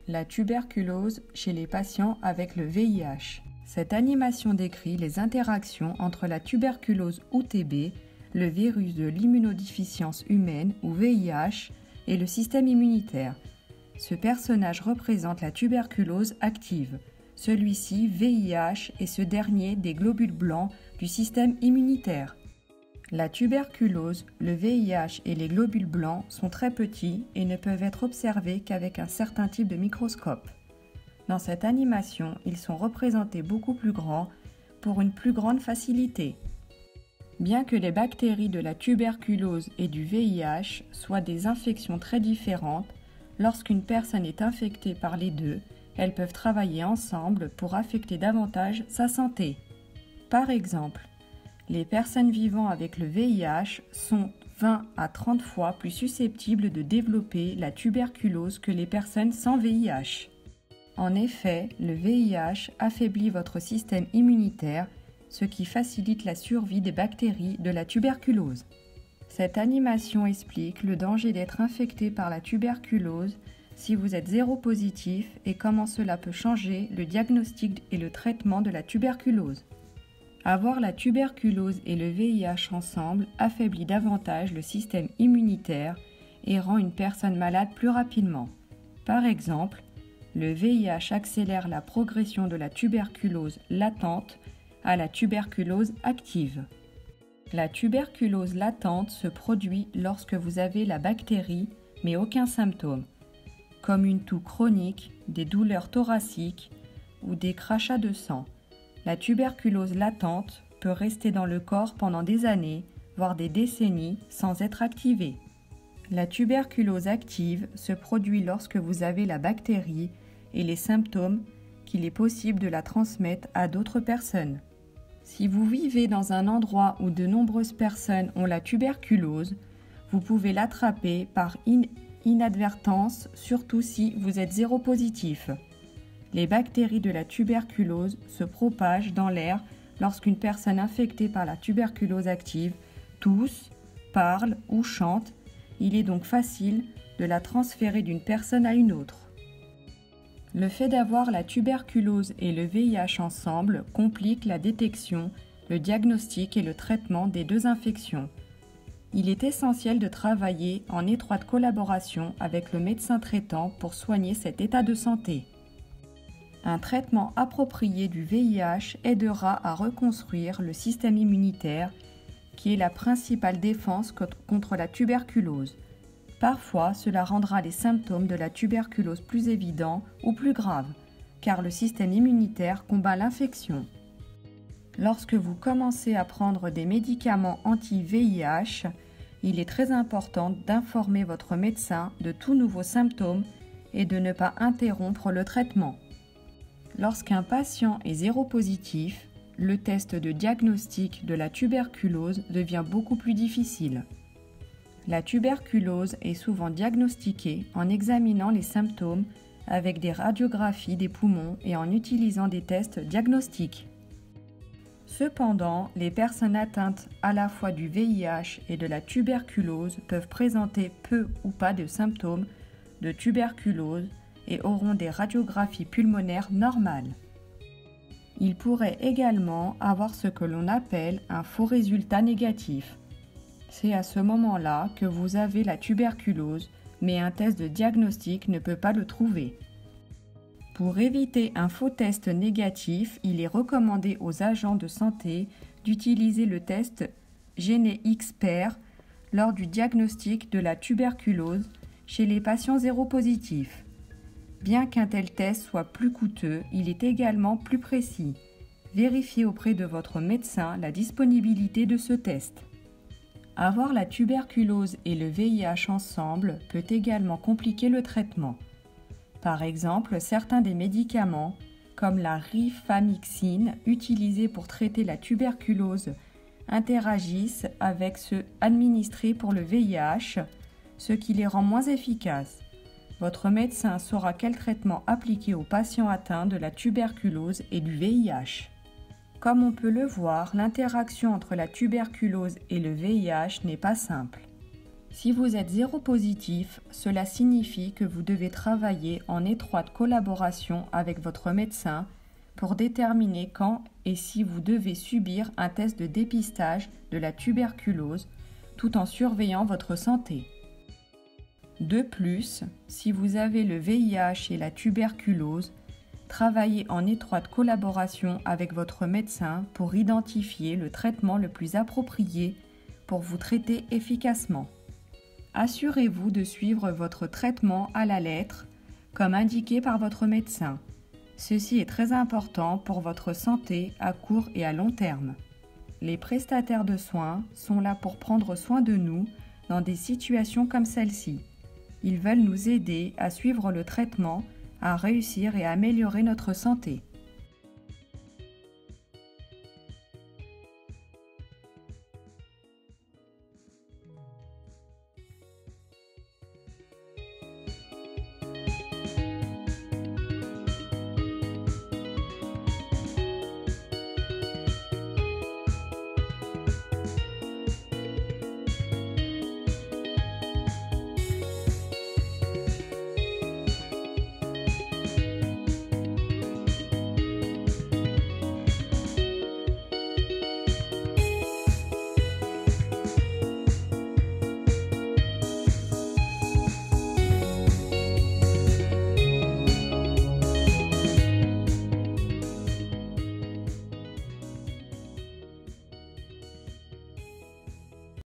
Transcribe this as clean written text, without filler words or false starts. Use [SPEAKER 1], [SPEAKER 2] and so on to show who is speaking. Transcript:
[SPEAKER 1] La tuberculose chez les patients avec le VIH. Cette animation décrit les interactions entre la tuberculose ou TB, le virus de l'immunodéficience humaine ou VIH, et le système immunitaire. Ce personnage représente la tuberculose active, celui-ci VIH et ce dernier des globules blancs du système immunitaire. La tuberculose, le VIH et les globules blancs sont très petits et ne peuvent être observés qu'avec un certain type de microscope. Dans cette animation, ils sont représentés beaucoup plus grands pour une plus grande facilité. Bien que les bactéries de la tuberculose et du VIH soient des infections très différentes, lorsqu'une personne est infectée par les deux, elles peuvent travailler ensemble pour affecter davantage sa santé. Par exemple, les personnes vivant avec le VIH sont 20 à 30 fois plus susceptibles de développer la tuberculose que les personnes sans VIH. En effet, le VIH affaiblit votre système immunitaire, ce qui facilite la survie des bactéries de la tuberculose. Cette animation explique le danger d'être infecté par la tuberculose si vous êtes séropositif et comment cela peut changer le diagnostic et le traitement de la tuberculose. Avoir la tuberculose et le VIH ensemble affaiblit davantage le système immunitaire et rend une personne malade plus rapidement. Par exemple, le VIH accélère la progression de la tuberculose latente à la tuberculose active. La tuberculose latente se produit lorsque vous avez la bactérie mais aucun symptôme, comme une toux chronique, des douleurs thoraciques ou des crachats de sang. La tuberculose latente peut rester dans le corps pendant des années, voire des décennies, sans être activée. La tuberculose active se produit lorsque vous avez la bactérie et les symptômes qu'il est possible de la transmettre à d'autres personnes. Si vous vivez dans un endroit où de nombreuses personnes ont la tuberculose, vous pouvez l'attraper par inadvertance, surtout si vous êtes séropositif. Les bactéries de la tuberculose se propagent dans l'air lorsqu'une personne infectée par la tuberculose active tousse, parle ou chante. Il est donc facile de la transférer d'une personne à une autre. Le fait d'avoir la tuberculose et le VIH ensemble complique la détection, le diagnostic et le traitement des deux infections. Il est essentiel de travailler en étroite collaboration avec le médecin traitant pour soigner cet état de santé. Un traitement approprié du VIH aidera à reconstruire le système immunitaire, qui est la principale défense contre la tuberculose. Parfois, cela rendra les symptômes de la tuberculose plus évidents ou plus graves, car le système immunitaire combat l'infection. Lorsque vous commencez à prendre des médicaments anti-VIH, il est très important d'informer votre médecin de tout nouveau symptôme et de ne pas interrompre le traitement. Lorsqu'un patient est séropositif, le test de diagnostic de la tuberculose devient beaucoup plus difficile. La tuberculose est souvent diagnostiquée en examinant les symptômes avec des radiographies des poumons et en utilisant des tests diagnostiques. Cependant, les personnes atteintes à la fois du VIH et de la tuberculose peuvent présenter peu ou pas de symptômes de tuberculose et auront des radiographies pulmonaires normales. Ils pourraient également avoir ce que l'on appelle un faux résultat négatif. C'est à ce moment-là que vous avez la tuberculose, mais un test de diagnostic ne peut pas le trouver. Pour éviter un faux test négatif, il est recommandé aux agents de santé d'utiliser le test GeneXpert lors du diagnostic de la tuberculose chez les patients séropositifs. Bien qu'un tel test soit plus coûteux, il est également plus précis. Vérifiez auprès de votre médecin la disponibilité de ce test. Avoir la tuberculose et le VIH ensemble peut également compliquer le traitement. Par exemple, certains des médicaments, comme la rifamycine, utilisés pour traiter la tuberculose, interagissent avec ceux administrés pour le VIH, ce qui les rend moins efficaces. Votre médecin saura quel traitement appliquer aux patients atteints de la tuberculose et du VIH. Comme on peut le voir, l'interaction entre la tuberculose et le VIH n'est pas simple. Si vous êtes séropositif, cela signifie que vous devez travailler en étroite collaboration avec votre médecin pour déterminer quand et si vous devez subir un test de dépistage de la tuberculose tout en surveillant votre santé. De plus, si vous avez le VIH et la tuberculose, travaillez en étroite collaboration avec votre médecin pour identifier le traitement le plus approprié pour vous traiter efficacement. Assurez-vous de suivre votre traitement à la lettre, comme indiqué par votre médecin. Ceci est très important pour votre santé à court et à long terme. Les prestataires de soins sont là pour prendre soin de nous dans des situations comme celle-ci. Ils veulent nous aider à suivre le traitement, à réussir et à améliorer notre santé.